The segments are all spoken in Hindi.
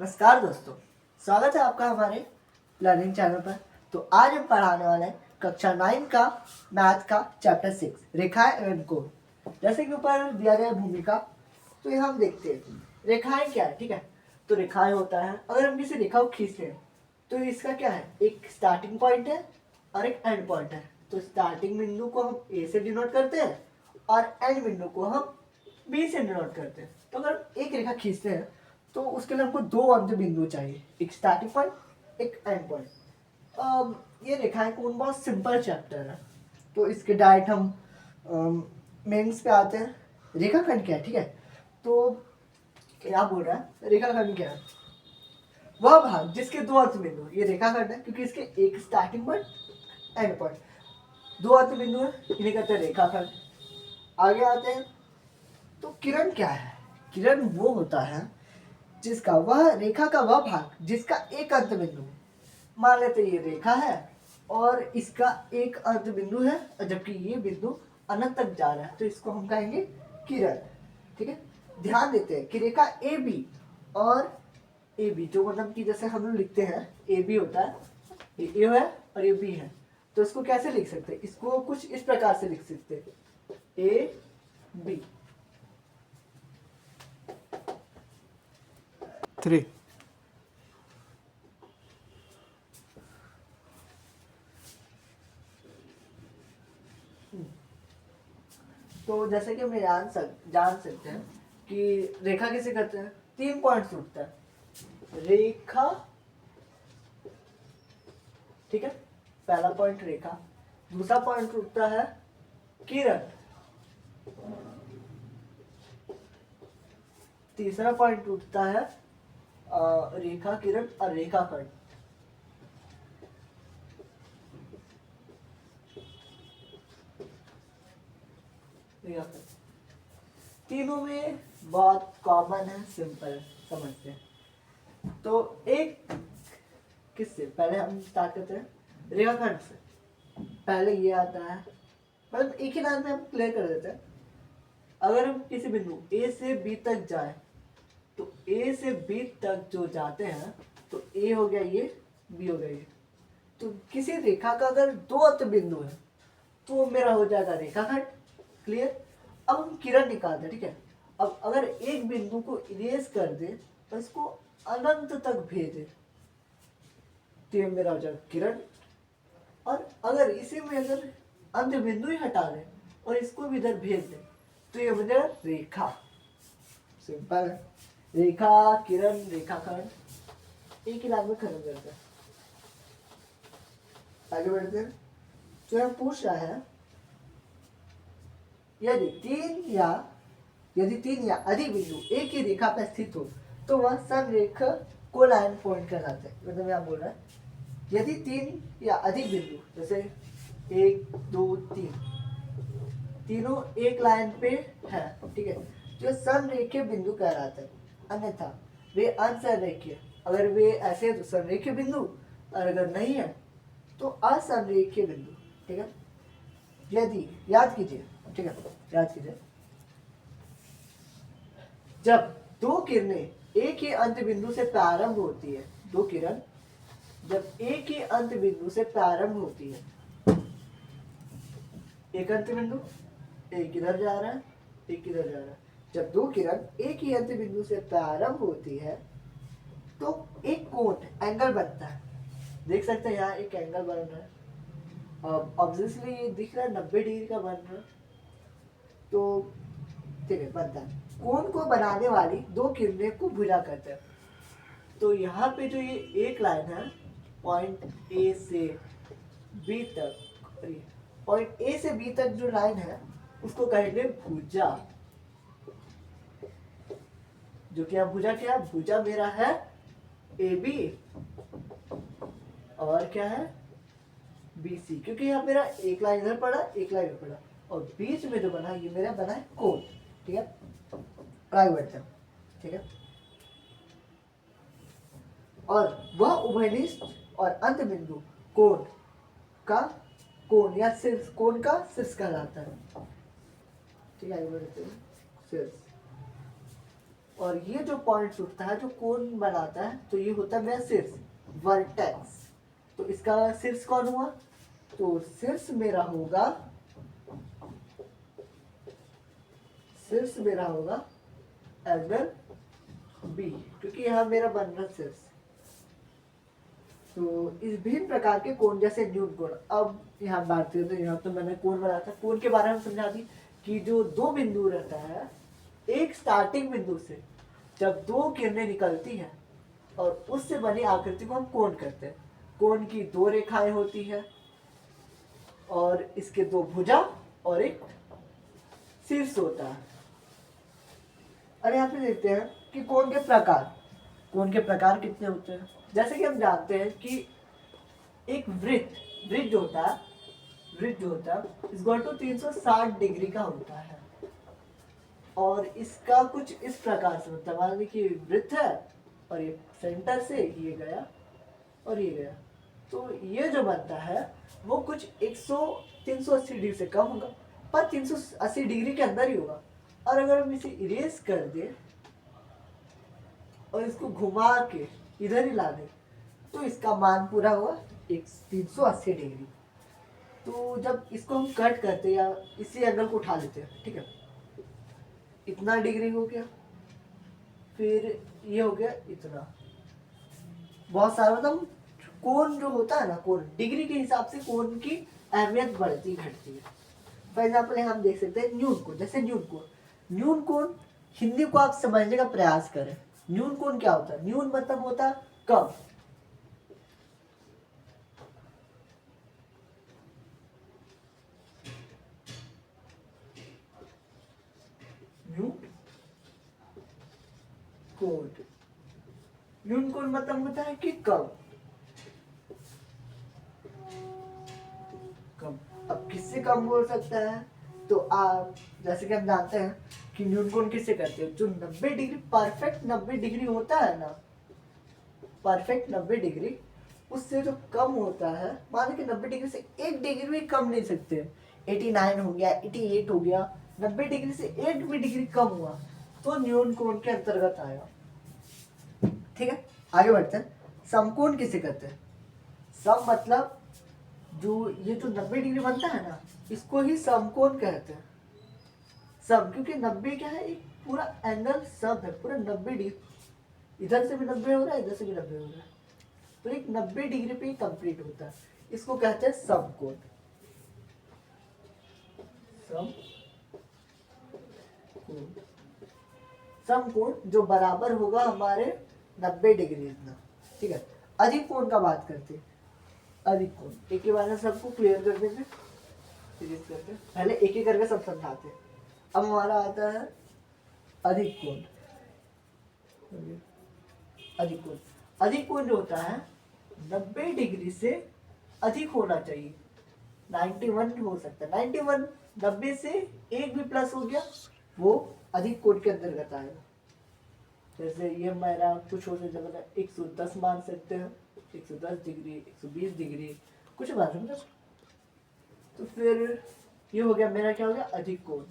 नमस्कार दोस्तों, स्वागत है आपका हमारे लर्निंग चैनल पर। तो आज हम पढ़ाने वाले हैं कक्षा 9 का मैथ का चैप्टर 6 रेखाएं एवं कोण। जैसे कि ऊपर दिया गया भूमिका, तो यहाँ हम देखते हैं रेखाएं क्या है। ठीक है, तो रेखाएं होता है, अगर हम किसी रेखा को खींचते हैं तो इसका क्या है, एक स्टार्टिंग पॉइंट है और एक एंड पॉइंट है। तो स्टार्टिंग बिंदु को हम ए से डिनोट करते हैं और एंड बिंदु को हम बी से डिनोट करते हैं। तो अगर एक रेखा खींचते हैं तो उसके लिए हमको दो अंत बिंदु चाहिए, एक स्टार्टिंग पॉइंट एक एंड पॉइंट। ये रेखाएं कोण बहुत सिंपल चैप्टर है, तो इसके डायरेक्ट हम मेंस पे आते हैं। रेखाखंड क्या है, ठीक है, तो क्या बोल रहा है, रेखाखंड क्या है, वह भाग जिसके दो अंत बिंदु, ये रेखाखंड है क्योंकि इसके एक स्टार्टिंग पॉइंट एंड पॉइंट, दो अंत बिंदु है, इन्हें कहते हैं रेखाखंड। आगे आते हैं, तो किरण क्या है, किरण वो होता है जिसका वह रेखा का वह भाग जिसका एक अंत बिंदु, मान लेते ये रेखा है और इसका एक अंत बिंदु है, जबकि ये बिंदु अनंत तक जा रहा है, तो इसको हम कहेंगे किरण। ठीक है, ध्यान देते हैं कि रेखा ए बी और ए बी, जो मतलब कि जैसे हम लोग लिखते हैं ए बी होता है, ये ए है और ये बी है, तो इसको कैसे लिख सकते हैं, इसको कुछ इस प्रकार से लिख सकते हैं, ए बी 3 तो जैसे कि हम जान सकते हैं कि रेखा किसे कहते हैं, 3 पॉइंट्स उठता है रेखा। ठीक है, पहला पॉइंट रेखा, दूसरा पॉइंट उठता है किरण, तीसरा पॉइंट उठता है रेखा किरण और रेखाखंड। तीनों में बहुत कॉमन है, सिंपल समझते हैं। तो एक किससे पहले हम स्टार्ट करते हैं, रेखाखंड से। पहले ये आता है, मतलब एक ही लाइन में हम क्लियर कर देते हैं। अगर हम किसी बिंदु ए से बी तक जाए, तो ए से बी तक जो जाते हैं, तो ए हो गया ये, बी हो गया ये। तो किसी रेखा का अगर दो अंत बिंदु है तो वो मेरा हो जाएगा रेखाखंड। क्लियर। अब हम किरण निकालते हैं। ठीक है, अब अगर एक बिंदु को इरेज कर दे और इसको अनंत तक भेजे तो ये मेरा हो जाएगा किरण। और अगर इसी में अगर अंत बिंदु ही हटा दे और इसको भी इधर भेज दे तो ये बन जाएगा रेखा। सिंपल है, रेखा किरण रेखाखंड एक ही लाइन में खत्म करते हैं। आगे बढ़ते हैं, तो यह पूछ रहा है यदि तीन या अधिक बिंदु एक ही रेखा पर स्थित हो तो वह संरेख को लाइन पॉइंट कहलाते हैं। मतलब यहाँ बोल रहा है यदि 3 या अधिक बिंदु, जैसे 1 2 3 तीनों एक लाइन पे है, ठीक है, जो संरेखीय बिंदु कहलाते हैं। अन्यथा वे असंरेखीय, अगर वे ऐसे हैं तो संरेखीय बिंदु, और अगर नहीं है तो असंरेखीय बिंदु। ठीक है, यदि याद कीजिए, ठीक है, याद कीजिए, जब दो किरणें एक ही अंत बिंदु से प्रारंभ होती है, दो किरण जब एक ही अंत बिंदु से प्रारंभ होती है, एक अंत बिंदु, एक इधर जा रहा है एक इधर जा रहा है, जब दो किरण एक ही अंत बिंदु से प्रारंभ होती है तो एक कोण एंगल बनता है। देख सकते हैं यहाँ एक एंगल बन रहा है, ऑब्वियसली ये दिख रहा है 90 डिग्री का बन रहा है, तो ठीक है बनता है। कोण को बनाने वाली दो किरणें को भुजा कहते हैं। तो यहाँ पे जो ये एक लाइन है पॉइंट ए से बी तक, पॉइंट ए से बी तक जो लाइन है उसको कहेंगे भुजा। जो कि यहाँ भुजा क्या है, भुजा मेरा है ए बी और क्या है बी सी, क्योंकि यहाँ मेरा एक लाइन इधर पड़ा एक लाइन इधर पड़ा और बीच में जो बना ये मेरा बना है कोण। ठीक है, आगे बढ़ते हैं। ठीक है, और वह उभयनिष्ठ और अंत बिंदु कोण का कोण या शीर्ष, कोण का शीर्ष कहलाता है। ठीक है, आगे बढ़ते हैं, शीर्ष। और ये जो पॉइंट्स उठता है जो कोण बनाता है, तो ये होता है मेरा शीर्ष, वर्टेक्स। तो इसका शीर्ष कौन हुआ? तो शीर्ष मेरा होगा, शीर्ष मेरा होगा एंगल बी, क्योंकि यहाँ मेरा बन रहा शीर्ष। तो इस विभिन्न प्रकार के कोण जैसे न्यून कोण, अब यहाँ बात करें तो यहाँ तो मैंने कोण बनाया था, कोण के बारे में समझा दी कि जो दो बिंदु रहता है, एक स्टार्टिंग बिंदु से जब दो किरणें निकलती हैं और उससे बनी आकृति को हम कोण कहते हैं। कोण की दो रेखाएं होती है और इसके दो भुजा और एक शीर्ष होता है। और यहाँ पे देखते हैं कि कोण के प्रकार, कोण के प्रकार कितने होते हैं। जैसे कि हम जानते हैं कि एक वृत्त, वृत्त जो होता है, वृत्त जो होता है इस इक्वल टू 360 डिग्री का होता है। और इसका कुछ इस प्रकार से होता है, मान लीजिए कि वृत्त है और ये सेंटर से ये गया और ये गया, तो ये जो बनता है वो कुछ 380 डिग्री से कम होगा, पर 380 डिग्री के अंदर ही होगा। और अगर हम इसे इरेज कर दें और इसको घुमा के इधर ही ला दें, तो इसका मान पूरा हुआ 380 डिग्री। तो जब इसको हम कट करते हैं या इसी एंगल को उठा लेते हैं, ठीक है, इतना डिग्री हो गया, फिर ये हो गया इतना, बहुत सारा, मतलब कोण जो होता है ना, कोण डिग्री के हिसाब से कोण की अहमियत बढ़ती घटती है। फॉर एग्जाम्पल हम देख सकते हैं न्यून कोण, जैसे न्यून कोण, न्यून कोण हिंदी को आप समझने का प्रयास करें। न्यून कोण क्या होता है? न्यून मतलब होता है कम, न्यून कोण, न्यून कोण मतलब होता है कि कम, कम। अब किससे कम बोल सकता है? तो आप जैसे कि हम जानते हैं कि न्यून कोण किससे करते हैं, जो 90 डिग्री, परफेक्ट 90 डिग्री होता है ना, परफेक्ट 90 डिग्री, उससे जो कम होता है, मान लो कि 90 डिग्री से 1 डिग्री भी कम नहीं सकते, 89 हो गया, 88 हो गया, 90 डिग्री से 1 भी डिग्री कम हुआ तो न्यून कोण के अंतर्गत आएगा। ठीक है, आगे बढ़ते हैं। समकोण किसे कहते हैं? सम मतलब जो ये जो 90 डिग्री बनता है ना, इसको ही समकोण कहते हैं। सम, क्योंकि 90 क्या है, एक पूरा एंगल सम है, पूरा 90 डिग्री, इधर से भी 90 हो रहा है, इधर से भी 90 हो रहा है, तो एक 90 डिग्री पे ही कंप्लीट होता है, इसको कहते हैं समकोण। समकोण जो बराबर होगा हमारे 90 डिग्री इतना। ठीक है, अधिक कोण का बात करते हैं। अधिक कोण एक के बारे में सबको क्लियर कर देंगे, सीरीज करके पहले एक एक करके सब समझाते हैं। अब हमारा आता है अधिक कोण। अधिक कोण, अधिक कोण जो होता है 90 डिग्री से अधिक होना चाहिए, 91 हो सकता है, 91, 90 से एक भी प्लस हो गया वो अधिक कोण के अंतर्गत आएगा। जैसे ये मेरा कुछ हो सकता है, 110 मान सकते हैं, 110 डिग्री, 120 डिग्री, कुछ मान सकते हैं। तो फिर ये हो गया मेरा, क्या हो गया, अधिक कोण।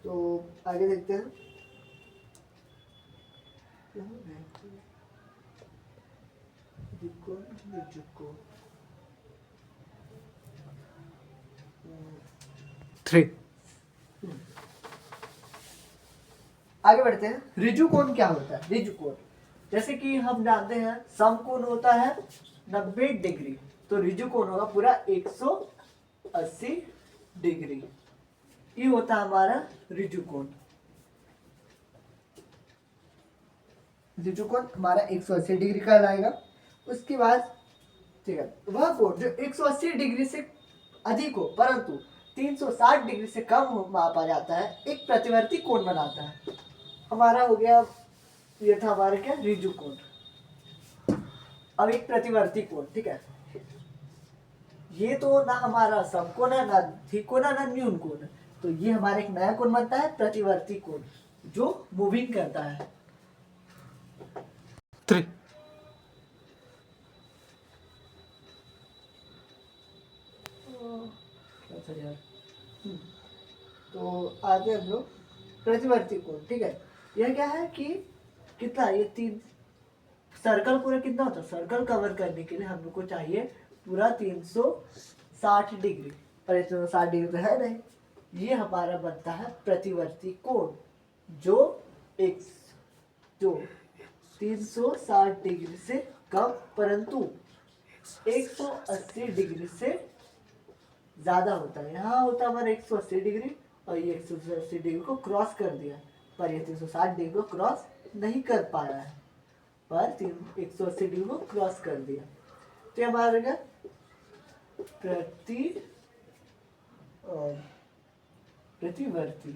तो आगे देखते हैं। थ्री, आगे बढ़ते हैं। ऋजु कोण क्या होता है? ऋजु कोण जैसे कि हम जानते हैं समकोण होता है 90 डिग्री, तो ऋजु कोण होगा पूरा 180 डिग्री। ये होता है हमारा ऋजु कोण। ऋजु कोण हमारा 180 डिग्री का लाएगा। उसके बाद ठीक है, वह कोण जो 180 डिग्री से अधिक हो परंतु 360 डिग्री से कम मापा जाता है, एक प्रतिवर्ती कोण बनाता है। हमारा हो गया, ये था हमारा क्या, ऋजु कोण। अब एक प्रतिवर्ती कोण, ठीक है, ये तो ना हमारा समकोण है, ना अधिक कोण है, ना न्यून कोण है, तो ये हमारा एक नया कोण बनता है, प्रतिवर्ती कोण, जो मूविंग करता है। 3. क्या था यार। हम्म, तो आगे हम लोग प्रतिवर्ती कोण, ठीक है। यह क्या है कि कितना, ये तीन सर्कल पूरा कितना होता है, सर्कल कवर करने के लिए हम लोग को चाहिए पूरा 360 डिग्री, पर 360 डिग्री तो है नहीं। ये हमारा बनता है प्रतिवर्ती कोण, जो एक जो 360 डिग्री से कम परंतु 180 डिग्री से ज्यादा होता है। यहाँ होता है हमारा 180 डिग्री, और ये 180 डिग्री को क्रॉस कर दिया, पर ये 360 डिग्री को क्रॉस नहीं कर पाया है, पर 180 डिग्री को क्रॉस कर दिया। तो ये हमारा क्या, प्रति प्रतिवर्ती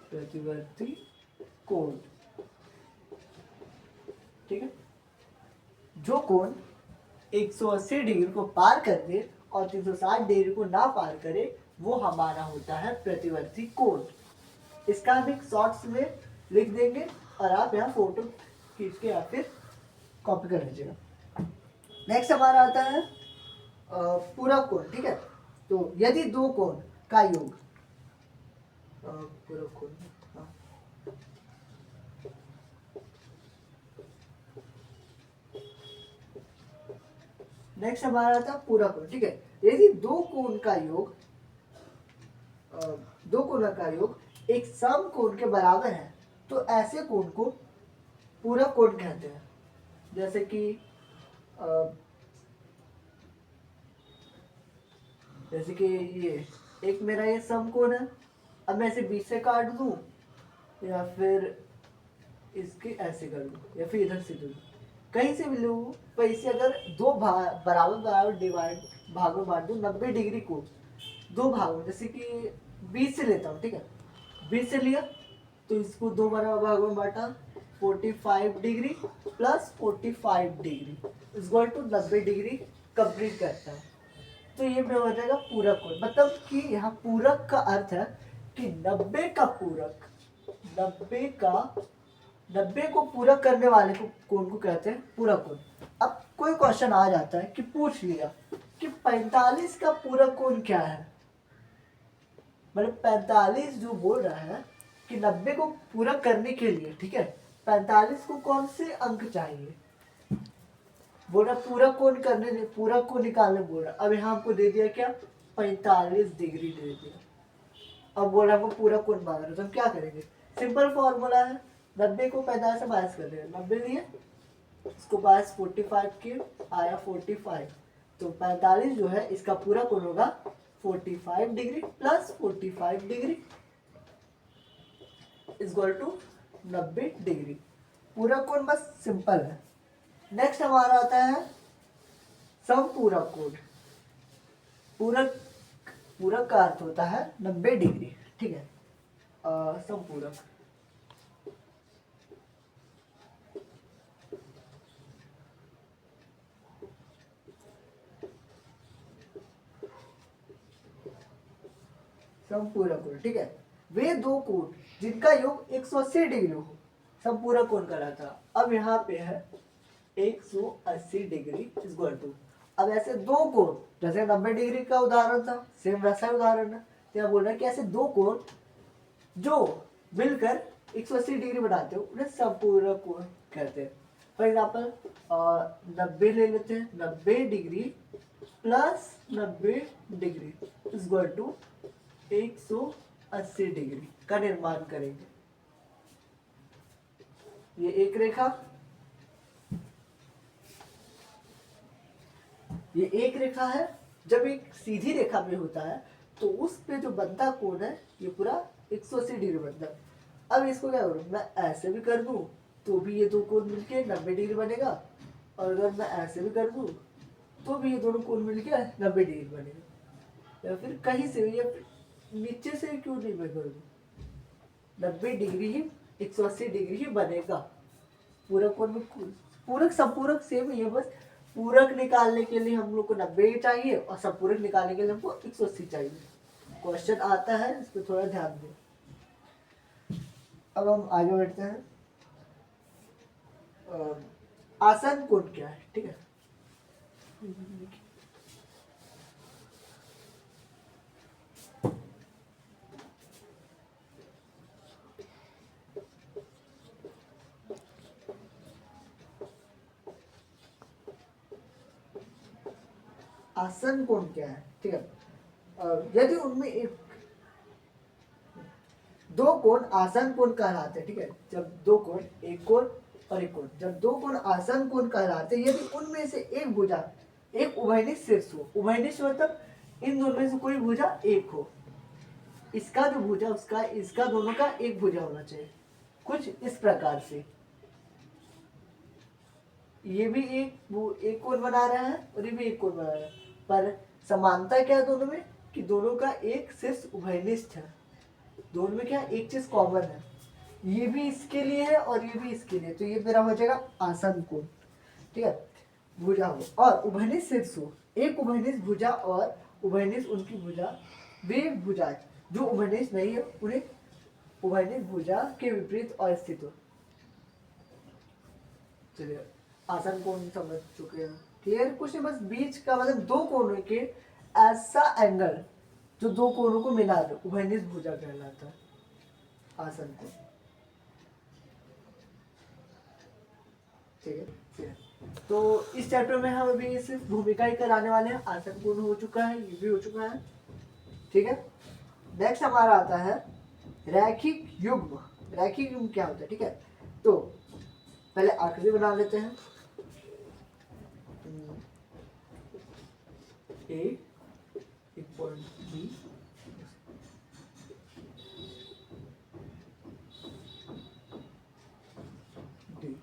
प्रतिवर्ती कोण, ठीक है। जो कोण 180 डिग्री को पार कर दे और 360 डिग्री को ना पार करे, वो हमारा होता है प्रतिवर्ती कोण। इसका हम एक शॉर्ट्स में लिख देंगे, और आप यहाँ फोटो खींच के या फिर कॉपी कर लीजिएगा। नेक्स्ट हमारा आता है पूरक कोण, ठीक है। तो यदि दो कोण का योग, पूरक कोण, हाँ। नेक्स्ट हमारा आता है पूरक कोण, ठीक है। यदि दो कोण का योग दो कोण का योग एक सम कोण के बराबर है, तो ऐसे कोण को पूरक कोण कहते हैं। जैसे कि ये एक मेरा ये समकोण है, अब मैं इसे बीच से काट दूं, या फिर इसके ऐसे कर दूं, या फिर इधर से दूं, कहीं से भी लूं, पर इसे अगर दो बराबर बराबर डिवाइड भाग में बांट दूं, 90 डिग्री को दो भागों, जैसे कि 20 से लेता हूँ, ठीक है। 20 से लिया तो इसको दो बराबर भागों में बांटा, 45 degree plus 45 degree equal to 90 degree complete करता है। तो ये हो जाएगा पूरक कोण। मतलब कि यहाँ पूरक का अर्थ है कि 90 का पूरक, 90 को पूरक करने वाले को कोण को कहते हैं पूरक कोण। अब कोई क्वेश्चन आ जाता है कि पूछ लिया कि 45 का पूरक कोण क्या है, मतलब 45 जो बोल रहा है कि 90 को पूरा करने के लिए, ठीक है, 45 को कौन से अंक चाहिए, बोल रहा पूरा कोण करने, पूरा को निकालने बोल रहा। अब यहाँ हमको दे दिया क्या, 45 डिग्री दे दिया। अब बोल रहा हमको पूरा कोण मांग रहा है, तो हम क्या करेंगे, सिंपल फॉर्मूला है, 90 को 45 से माइनस कर देंगे, 90 दिए इसको माइनस 45 के आया 45, तो 45 जो है इसका पूरा कोण होगा 45 degree plus 45 degree equal to 90 degree. पूरा कोण बस सिंपल है। नेक्स्ट हमारा आता है समपूरक कोण। पूरक, पूरक का अर्थ होता है 90 डिग्री, ठीक है। समपूरक, समपूरक कोण, ठीक है। वे दो कोण जिनका योग 180 डिग्री हो, समपूरक कोण कहलाता। अब यहाँ पे है 180 डिग्री इक्वल टू, अब ऐसे दो कोण, जैसे 90 डिग्री का उदाहरण था, सेम वैसा ही उदाहरण है। तो बोल रहा है कि ऐसे दो कोण जो मिलकर 180 डिग्री बनाते हो, उन्हें समपूरक कोण कहते हैं। फॉर एग्जाम्पल 90 ले लेते हैं, 90 degree plus 90 degree equal to 180 degree का निर्माण करेंगे। ये एक रेखा, ये एक रेखा है। जब एक सीधी रेखा में होता है तो उस पे जो बनता कोण है ये पूरा 180 डिग्री बनता है। अब इसको क्या करूँ, मैं ऐसे भी कर दूं तो भी ये दो कोण मिलके 90 डिग्री बनेगा, और अगर मैं ऐसे भी कर दूं तो भी ये दोनों कोण मिलके 90 डिग्री बनेगा। या फिर कहीं से भी, या फिर नीचे से क्यों नहीं मैं कर दूं, 90 डिग्री ही 180 डिग्री ही बनेगा। पूरक कोण में पूरक संपूरक सेम ही है, बस पूरक निकालने के लिए हम लोग को 90 चाहिए और संपूरक निकालने के लिए हमको 180 चाहिए। क्वेश्चन आता है, इस पर थोड़ा ध्यान दें। अब हम आगे बढ़ते हैं। आसन कोण क्या है, ठीक है। आसन कोण क्या है, ठीक है। यदि उनमें एक दो कोण आसन कोण कहलाते हैं, ठीक है। जब दो कोण, एक कोण और एक कोण, जब दो कोण आसन कोण कहलाते हैं यदि उनमें से एक भुजा एक उभयनिष्ठ शीर्ष हो। उभयनिष्ठ मतलब इन दोनों में से कोई भुजा एक हो, इसका जो भुजा उसका इसका दोनों का एक भुजा होना चाहिए, कुछ इस प्रकार से। ये भी एक कोण बना रहा है और ये भी एक कोण बना रहा है, पर समानता क्या है दोनों में कि दोनों का एक शीर्ष उभयनिष्ठ है। दोनों में क्या एक चीज कॉमन है, ये भी इसके लिए है और ये भी इसके लिए, तो ये मेरा हो जाएगा आसन कोण, ठीक है। भुजा हो और उभयनिष्ठ शीर्ष हो, एक उभयनिष्ठ भुजा और उभयनिष्ठ उनकी भुजा, वे भुजा जो उभयनिष्ठ नहीं है उन्हें उभयनिष्ठ भुजा के विपरीत अवस्थित हो। चलिए आसन कोण समझ चुके हैं, क्लियर। कुछ नहीं, बस बीच का मतलब दो कोणों के ऐसा एंगल जो दो कोणों को मिला दे उभयनिष्ठ भुजा कहलाता है आसन कोण, ठीक है, ठीक है। तो इस चैप्टर में हम अभी सिर्फ भूमिका ही कराने वाले हैं। आसन कोण हो चुका है, ये भी हो चुका है, ठीक है। नेक्स्ट हमारा आता है रैखिक युग्म। रैखिक युग्म क्या होता है, ठीक है। तो पहले आकृति बना लेते हैं। ए पॉइंट बी, डी।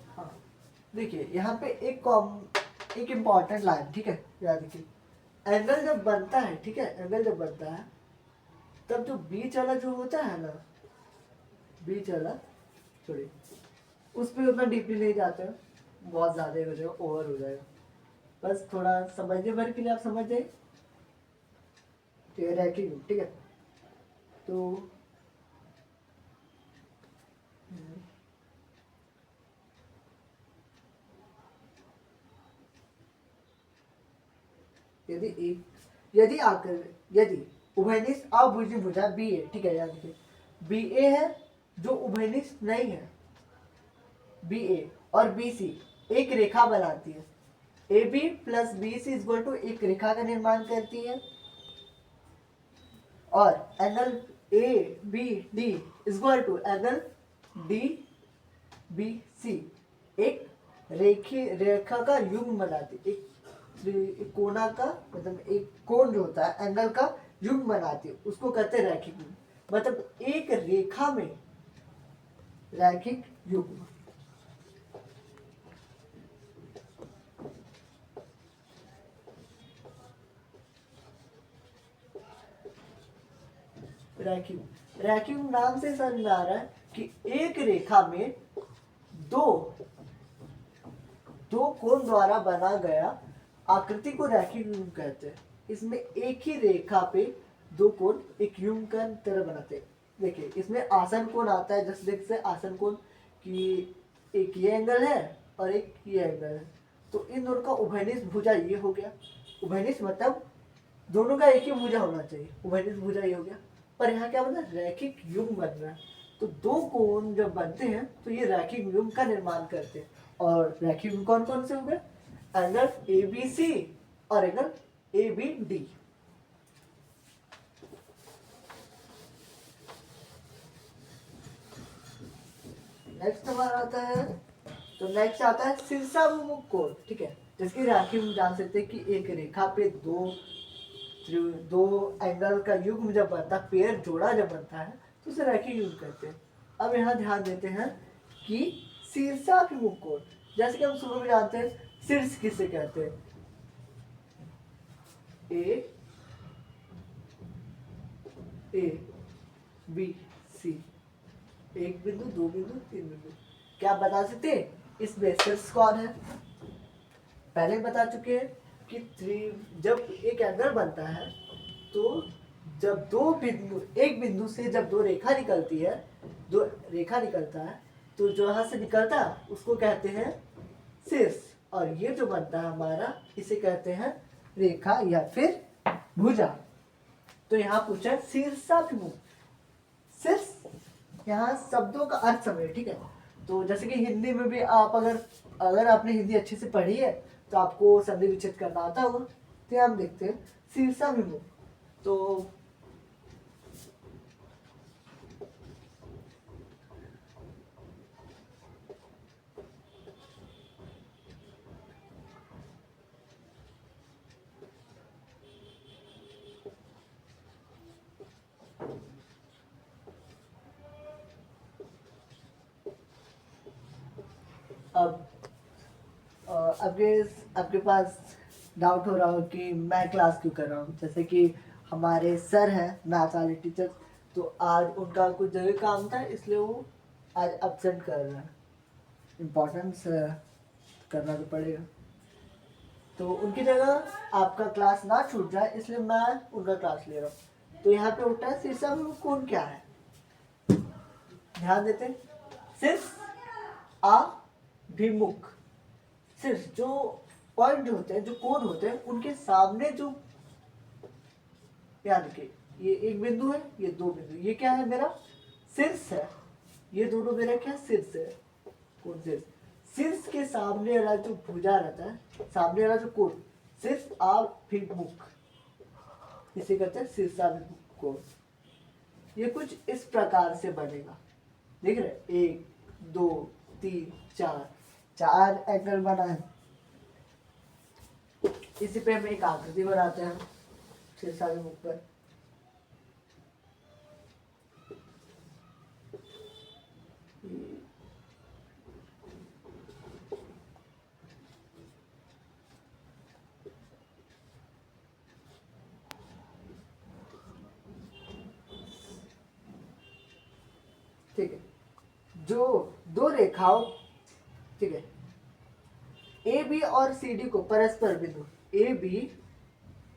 हाँ देखिए यहाँ पे एक इम्पॉर्टेंट लाइन, ठीक है, याद रखिए। एंगल जब बनता है, ठीक है, एंगल जब बनता है तब जो बीच वाला जो होता है ना, बीच वाला छोड़िए, उस पर उतना डीपली नहीं जाते हैं, बहुत ज़्यादा हो जाएगा, ओवर हो जाएगा। बस थोड़ा समझने भर के लिए आप समझ जाइए, ठीक है। रैखिक, ठीक है। तो यदि उभयनिष्ठ अभुजी भुजा बी ए, ठीक है, याद रखिए बी ए है जो उभयनिष्ठ नहीं है, बी ए और बी सी एक रेखा बनाती है। A B plus B C equal to एक रेखा का निर्माण करती है और angle A B D equal to angle D B C एक रेखा का युग्म बनाती है। एक कोना का मतलब एक कोण जो होता है एंगल का युग्म बनाती है, उसको कहते हैं रैखिक युग्म। मतलब एक रेखा में रैखिक युग्म। रैखिक नाम से समझ में आ रहा है कि एक रेखा में दो कोण द्वारा बना गया आकृति को रैखिक युग्म कहते हैं। इसमें एक ही रेखा पे दो कोण एक युग्म का तरह बनाते हैं। देखिए इसमें आसन कोण आता है, जैसे देखते हैं आसन कोण कि एक ये एंगल है और एक ये एंगल है, तो इन दोनों का उभयनिष्ठ भुजा ये हो गया। उभयनिष्ठ मतलब दोनों का एक ही भुजा होना चाहिए, उभयनिष्ठ भुजा ये हो गया। पर यहाँ क्या बना, रैखिक युग्म बन रहा है। तो दो कोण जब बनते हैं तो ये रैखिक युग्म का निर्माण करते हैं। और रैखिक युग्म कौन कौन से हो गए, एंगल ए बी सी और angle A B D. Next हमारा आता है, तो नेक्स्ट आता है शीर्षाभिमुख कोण, ठीक है। जिसकी रैखिक हम जान सकते हैं कि एक रेखा पे दो एंगल का युग्म जब बनता है, पेयर जोड़ा जब बनता है तो उसे रैखिक युग्म कहते हैं। अब यहाँ ध्यान देते हैं कि शीर्षाभिमुख कोण, जैसे कि हम शुरू में जानते हैं शीर्ष किसे कहते हैं, ए बी सी, एक बिंदु, दो बिंदु, तीन बिंदु, क्या आप बता सकते हैं इसमें शीर्ष कौन है? पहले बता चुके हैं कि जब एक एंगल बनता है तो जब दो बिंदु, एक बिंदु से जब दो रेखा निकलती है, दो रेखा निकलता है, तो जो यहाँ से निकलता है उसको कहते हैं शीर्ष, और ये जो बनता है हमारा इसे कहते हैं रेखा या फिर भुजा। तो यहाँ पूछा है शीर्षाभिमुख। शीर्ष यहाँ शब्दों का अर्थ समझे, ठीक है। तो जैसे कि हिंदी में भी आप अगर आपने हिंदी अच्छे से पढ़ी है तो आपको संधि विच्छेद करना आता होगा। तो हम देखते हैं शीर्षाभिमुख। तो अब आपके पास डाउट हो रहा हो कि मैं क्लास क्यों कर रहा हूँ। जैसे कि हमारे सर हैं मैथ वाले टीचर, तो आज उनका कुछ जगह काम था इसलिए वो आज एब्सेंट कर रहे हैं। इम्पोर्टेंस करना तो पड़ेगा, तो उनकी जगह आपका क्लास ना छूट जाए इसलिए मैं उनका क्लास ले रहा हूँ। तो यहाँ पे उठा है शीर्षाभिमुख कोण क्या है, ध्यान देते हैं। शीर्ष अभिमुख, सिर्फ जो पॉइंट होते हैं, जो कोण होते हैं, उनके सामने जो, याद रखिए ये एक बिंदु है, ये दो बिंदु, ये क्या है मेरा शीर्ष है, ये दोनों मेरा क्या शीर्ष है, कोण शीर्ष। शीर्ष के सामने वाला जो भुजा रहता है, सामने वाला जो कोण, शीर्ष अभिमुख, इसे कहते हैं शीर्षाभिमुख कोण। ये कुछ इस प्रकार से बनेगा, देख रहे, 1 2 3 4, 4 एंगल बना है। इसी पे हम एक आकृति बनाते हैं शीर्षाभिमुख पर। ठीक है, जो दो रेखाओं, ठीक है, ए बी और सी डी को परस्पर बिंदु, ए बी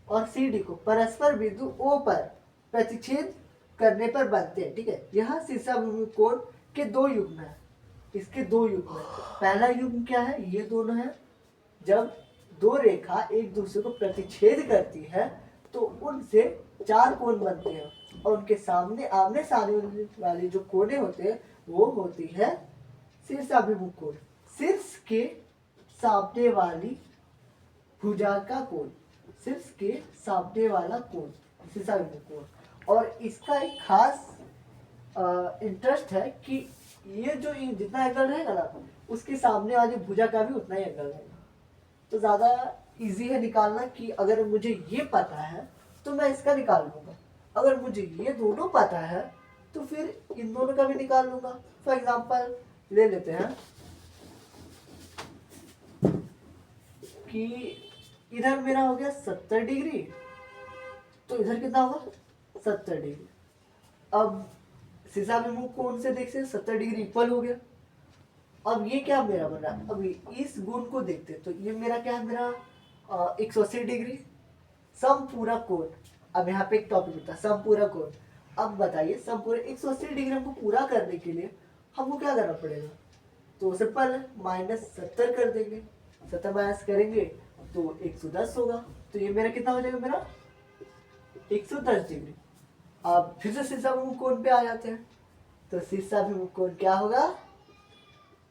और सी डी को परस्पर बिंदु ओ पर प्रतिच्छेद करने पर बनते हैं, ठीक है। यह शीर्षाभिमुख कोण के दो युग्म है, इसके दो युग्म है। पहला युग्म क्या है, ये दोनों है, जब दो रेखा एक दूसरे को प्रतिच्छेद करती है तो उनसे 4 कोण बनते हैं, और उनके सामने आमने सामने वाली जो कोने होते हैं वो होती है शीर्षाभिमुख कोण। शीर्ष के सामने वाली भुजा का कोण, शीर्ष के सामने वाला कोण शीर्षाभिमुख कोण। और इसका एक खास इंटरेस्ट है कि ये जो जितना एंगल रहेगा ना, उसके सामने वाली भुजा का भी उतना ही एंगल रहेगा। तो ज़्यादा इजी है निकालना कि अगर मुझे ये पता है तो मैं इसका निकाल लूँगा, अगर मुझे ये दोनों पता है तो फिर इन दोनों का भी निकाल लूँगा। फॉर एग्जाम्पल ले लेते हैं कि इधर मेरा हो गया 70 डिग्री, तो इधर कितना होगा 70 डिग्री। अब शीर्षाभिमुख कोण से देखते हैं 70 डिग्री इक्वल हो गया। अब ये क्या मेरा बन रहा है, अभी इस गुण को देखते हैं तो ये मेरा क्या है, मेरा 180 डिग्री समपूरक कोण। अब यहाँ पे एक टॉपिक होता है समपूरक कोण। अब बताइए समपूरक 180 डिग्री हमको पूरा करने के लिए हमको क्या करना पड़ेगा, तो सिंपल -70 कर देंगे, 70 माइनस करेंगे तो 110 होगा। तो ये मेरा कितना हो जाएगा, मेरा 110 डिग्री। अब फिर से शीर्षाभिमुख कोण पे आ जाते हैं, तो शीर्षाभिमुख कोण क्या होगा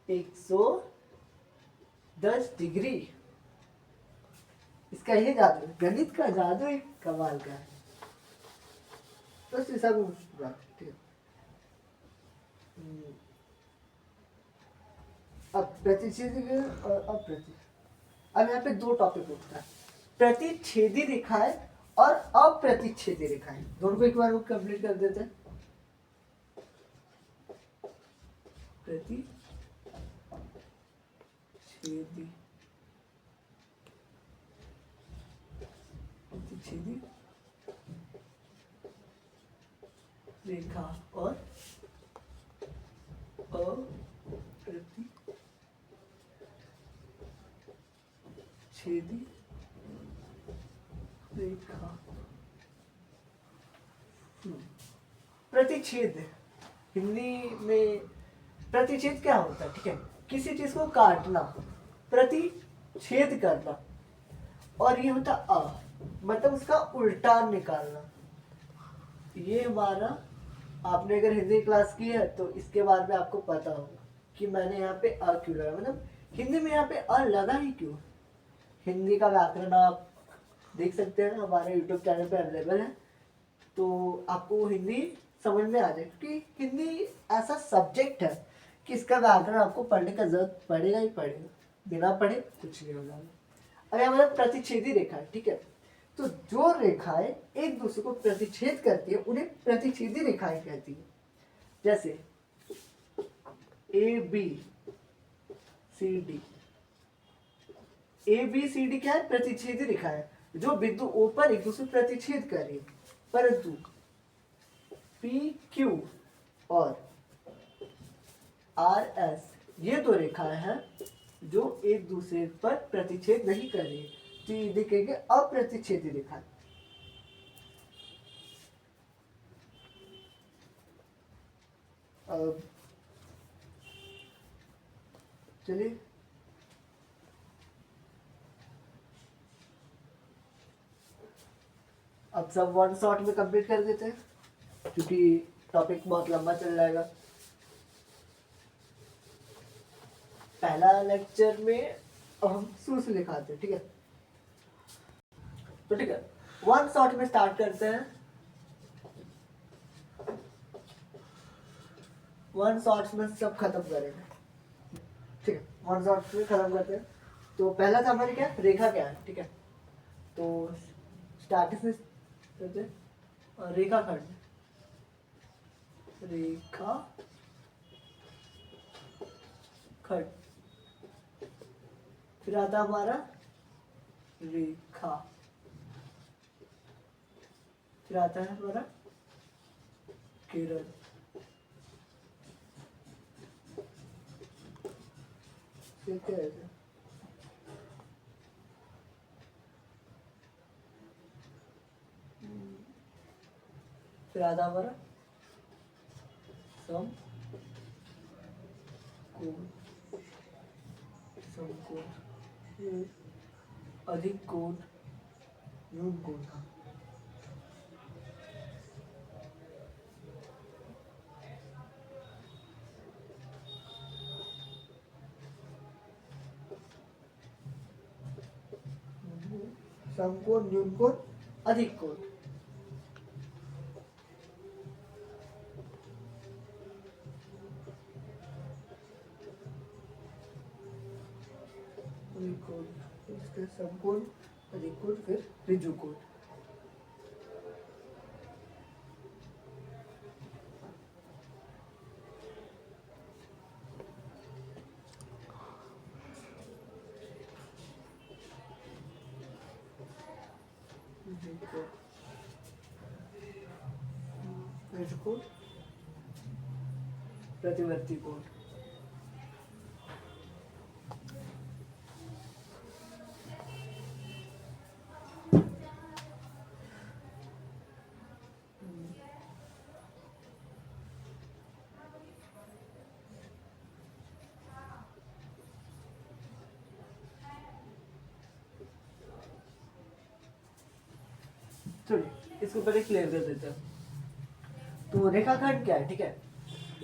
110 डिग्री। इसका ये जादू, गणित का जादू ही कमाल का है। तो शीर्षाभिमुख, ठीक है। अब प्रतिच्छेदी और अप्रतिच्छेदी, अब यहाँ पे दो टॉपिक उठता है, प्रतिच्छेदी रेखाएं और अप्रतिच्छेदी रेखाएं। दोनों को एक बार कंप्लीट कर देते हैं। प्रतिच्छेदी रेखा और प्रतिच्छेदी रेखा। प्रतिच्छेद हिंदी में प्रतिच्छेद क्या होता है? ठीक है, किसी चीज को काटना, प्रतिच्छेद करना। और ये होता मतलब उसका उल्टा निकालना। ये हमारा, आपने अगर हिंदी क्लास की है तो इसके बारे में आपको पता होगा कि मैंने यहाँ पे क्यों लगा, मतलब हिंदी में यहाँ पे लगा ही क्यों। हिंदी का व्याकरण आप देख सकते हैं, हमारे यूट्यूब चैनल पे अवेलेबल है, तो आपको हिंदी समझ में आ जाए। क्योंकि हिंदी ऐसा सब्जेक्ट है कि इसका व्याकरण आपको पढ़ने का जरूरत पड़ेगा ही पड़ेगा, बिना पढ़े कुछ नहीं होगा। अब यहाँ मतलब प्रतिच्छेदी रेखा है, ठीक है। तो जो रेखाएं एक दूसरे को प्रतिच्छेद करती है उन्हें प्रतिच्छेदी रेखाएं कहती है। जैसे A B C D. A B C D क्या है? प्रतिच्छेदी रेखा है, जो बिंदु ओ पर एक दूसरे प्रतिच्छेद कर रही है। परंतु पी क्यू और आर एस ये दो रेखाएं हैं जो एक दूसरे पर प्रतिच्छेद नहीं कर रही, तो ये देखेंगे अप्रतिच्छेदी रेखा। अब चलिए अब सब वन शॉट में कंप्लीट कर देते हैं, क्योंकि टॉपिक बहुत लंबा चल जाएगा। पहला लेक्चर में अब हम शुरू से लिखाते हैं, ठीक है। तो ठीक है, वन शॉट में स्टार्ट करते हैं। वन शॉट में सब खत्म करेंगे, ठीक है। वन शॉट में खत्म करते हैं। तो पहला था हमारी क्या, रेखा क्या है, ठीक है। तो स्टार्टिंग से करते हैं रेखा खंड। रेखा खंड, फिर आता हमारा रेखा, फिर आता है हमारा किरण, फिर क्या है, फिर आता हमारा सम कोण, समकोण, अधिक कोण, न्यून कोण का। समकोण, न्यून कोण, अधिक कोण। कोण, इसके समकोण, अधिक कोण, फिर ऋजु कोण। ऋजु कोण, प्रतिवर्ती कोण। चलिए इसको पहले क्लियर कर देते हैं। तो रेखाखंड क्या है, ठीक है।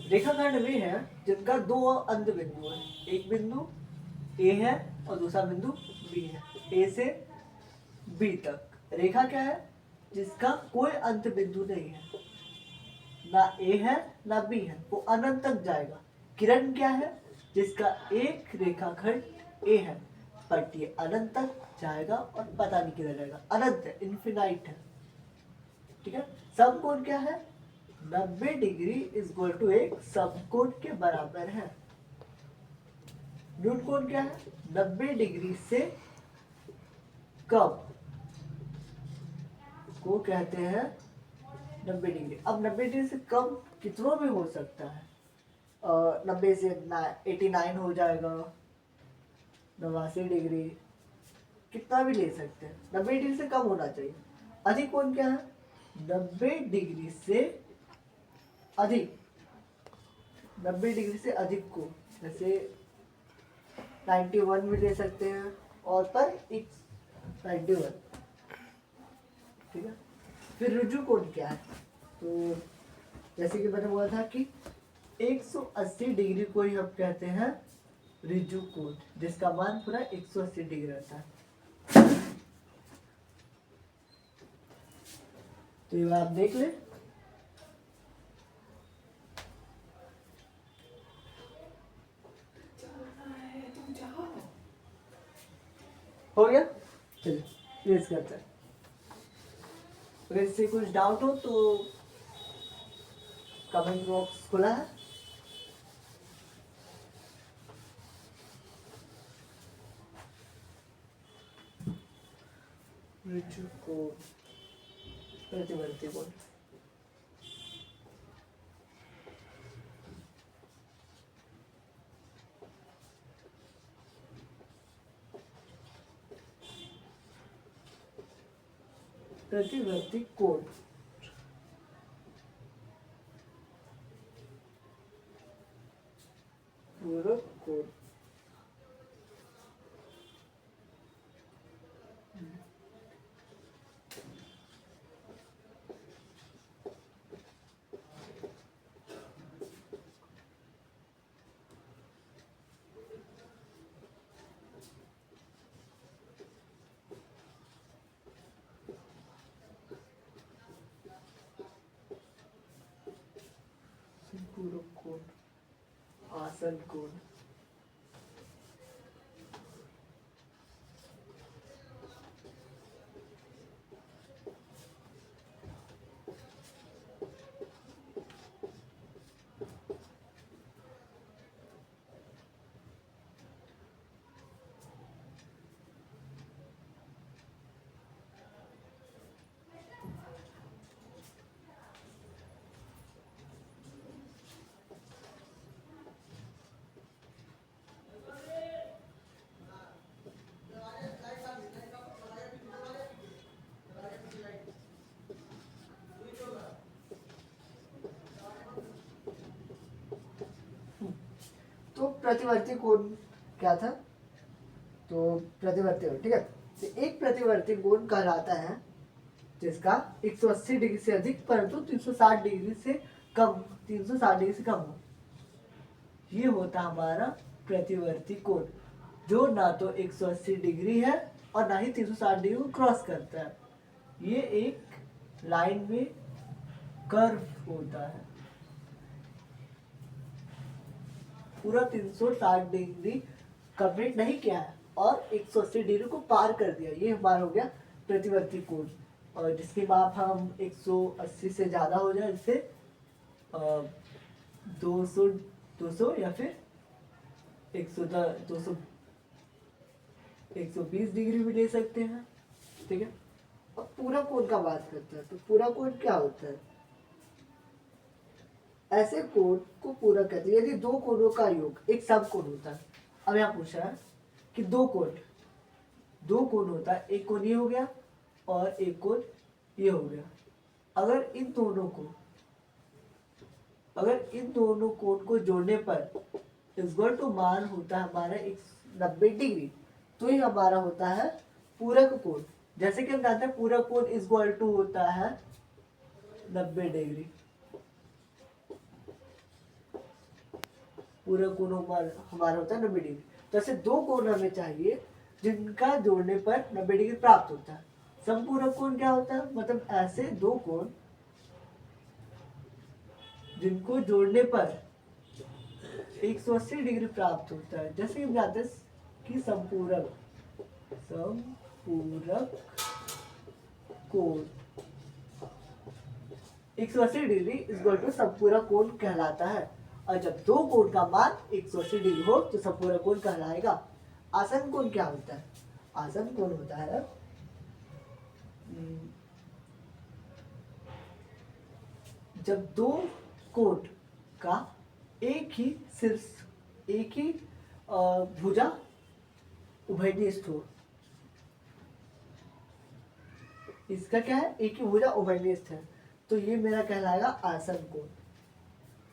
रेखाखंड वे है जिनका दो अंत बिंदु है, एक बिंदु ए है और दूसरा बिंदु बी है। ए से बी तक रेखा क्या है, जिसका कोई अंत बिंदु नहीं है, ना ए है ना बी है, वो अनंत तक जाएगा। किरण क्या है, जिसका एक रेखाखंड ए है बट ये अनंत तक जाएगा और पता नहीं किधर जाएगा, अनंत है, इन्फिनाइट है, ठीक है। समकोण क्या है, 90 डिग्री इज इक्वल टू एक समकोण के बराबर है। न्यून कोण क्या है, 90 डिग्री से कम को कहते हैं 90 डिग्री। अब 90 डिग्री से कम कितनों में हो सकता है, 90 से 89 हो जाएगा, 89 डिग्री, कितना भी ले सकते हैं। 90 डिग्री से कम होना चाहिए। अधिक कोण क्या है? 90 डिग्री से अधिक, 90 डिग्री से अधिक को जैसे 91 भी ले सकते हैं, और पर x 91, ठीक है। फिर रुजु कोण क्या है? तो जैसे कि मैंने बोला था कि 180 डिग्री को ही हम कहते हैं ऋजु कोण, जिसका मान पूरा 180 डिग्री रहता है। तो ये आप देख ले। हो गया, चलिए रेस करते हैं। अगर इससे कुछ डाउट हो तो कमेंट बॉक्स खुला है। ऋजु कोण, प्रतिवर्ती कोण, प्रतिवर्ती कोण, पूरक कोण, पूरक कोण, आसन कोण, तो प्रतिवर्ती कोण क्या था? तो प्रतिवर्ती कोण, ठीक है। तो एक प्रतिवर्ती कोण कहलाता है जिसका 180 डिग्री से अधिक परंतु 360 डिग्री से कम, 360 डिग्री से कम हो। ये होता हमारा प्रतिवर्ती कोण, जो ना तो 180 डिग्री है और ना ही 360 डिग्री को क्रॉस करता है। ये एक लाइन में कर्व होता है, पूरा 360 डिग्री कंप्लीट नहीं किया है और 180 डिग्री को पार कर दिया। ये हमारा हो गया प्रतिवर्ती कोण, और जिसकी माप हम 180 से ज़्यादा हो जाए, जैसे 200 200 या फिर 110 200 120 डिग्री भी ले सकते हैं, ठीक है। अब पूरा कोण का बात करते हैं। तो पूरा कोण क्या होता है? ऐसे कोण को पूरक कहते हैं यदि दो कोणों का योग एक समकोण होता है। अब यहाँ पूछा है कि दो कोण होता है, एक कोण ये हो गया और एक कोण ये हो गया। अगर इन दोनों कोण को जोड़ने पर इक्वल टू मान होता है हमारा 90 डिग्री, तो ये हमारा होता है पूरक कोण। जैसे कि हम जानते हैं पूरक कोण इक्वल टू होता है 90 डिग्री। पूरक कोण हमारा होता है 90 डिग्री। तो ऐसे दो कोण हमें चाहिए जिनका जोड़ने पर 90 डिग्री प्राप्त होता है। समपूरक कोण क्या होता है? मतलब ऐसे दो कोण जिनको जोड़ने पर 180 डिग्री प्राप्त होता है। जैसे कि हम जानते हैं कि समपूरक कोण 180 डिग्री इक्वल टू समपूरक कोण कहलाता है। और जब दो कोण का मान 180 डिग्री हो तो समपूरक कोण कहलाएगा। आसन कोण क्या होता है? आसन कोण होता है जब दो कोण का एक ही शीर्ष, एक ही भुजा, उभयनिष्ठ स्थूल। इसका क्या है, एक ही भुजा उभयनिष्ठ है, तो ये मेरा कहलाएगा आसन कोण।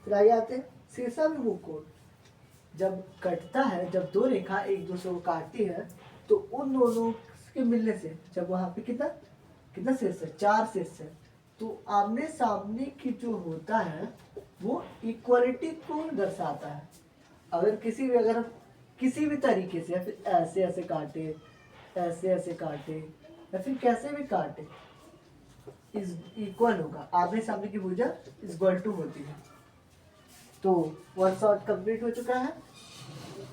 फिर आगे आते हैं शीर्षाभिमुख कोण। जब कटता है, जब दो रेखा एक दूसरे को काटती है, तो उन दोनों के मिलने से जब वहां पे कितना कितना शीर्ष है, 4 शीर्ष है, तो आमने सामने की जो होता है वो इक्वलिटी को दर्शाता है। अगर अगर हम किसी भी तरीके से, या फिर ऐसे ऐसे काटे, ऐसे ऐसे काटे, या फिर कैसे भी काटे, इस इक्वल होगा, आमने सामने की भुजा इक्वल टू होती है। तो वन शॉट कंप्लीट हो चुका है,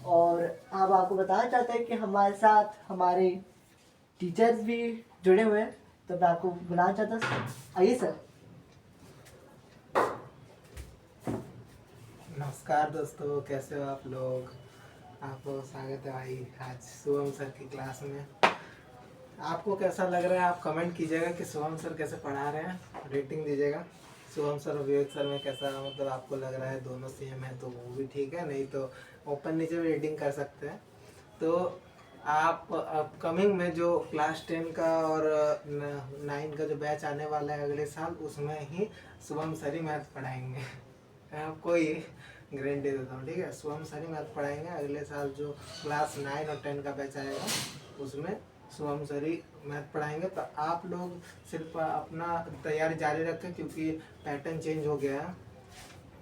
और अब आपको बताना चाहते हैं कि हमारे साथ हमारे टीचर्स भी जुड़े हुए हैं, तो मैं आपको बुलाना चाहता हूँ, आइए सर। नमस्कार दोस्तों, कैसे हो आप लोग। आपको स्वागत है भाई आज शुभम सर की क्लास में। आपको कैसा लग रहा है आप कमेंट कीजिएगा कि शुभम सर कैसे पढ़ा रहे हैं, रेटिंग दीजिएगा। शुभम सर और विवेक सर में कैसा मतलब आपको लग रहा है, दोनों सेम है तो वो भी ठीक है, नहीं तो ऊपर नीचे भी रेटिंग कर सकते हैं। तो आप अपकमिंग में जो क्लास 10 का और 9 का जो बैच आने वाला है अगले साल, उसमें ही शुभम सर ही मैथ पढ़ाएंगे। मैं आपको ये गारंटी देता हूँ, ठीक है। शुभम सर ही मैथ पढ़ाएंगे अगले साल, जो क्लास 9 और 10 का बैच आएगा उसमें शुभम सर ही मैथ पढ़ाएंगे। तो आप लोग सिर्फ अपना तैयारी जारी रखें, क्योंकि पैटर्न चेंज हो गया है।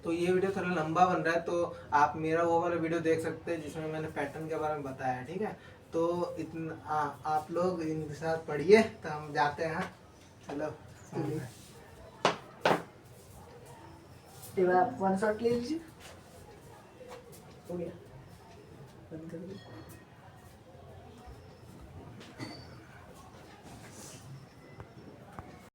तो ये वीडियो थोड़ा लंबा बन रहा है, तो आप मेरा वो वाला वीडियो देख सकते हैं जिसमें मैंने पैटर्न के बारे में बताया, ठीक है। तो इतना आप लोग इनके साथ पढ़िए, तो हम जाते हैं। चलो एक बार आप वन शॉट ले लीजिए, हो गया, बंद कर दीजिए।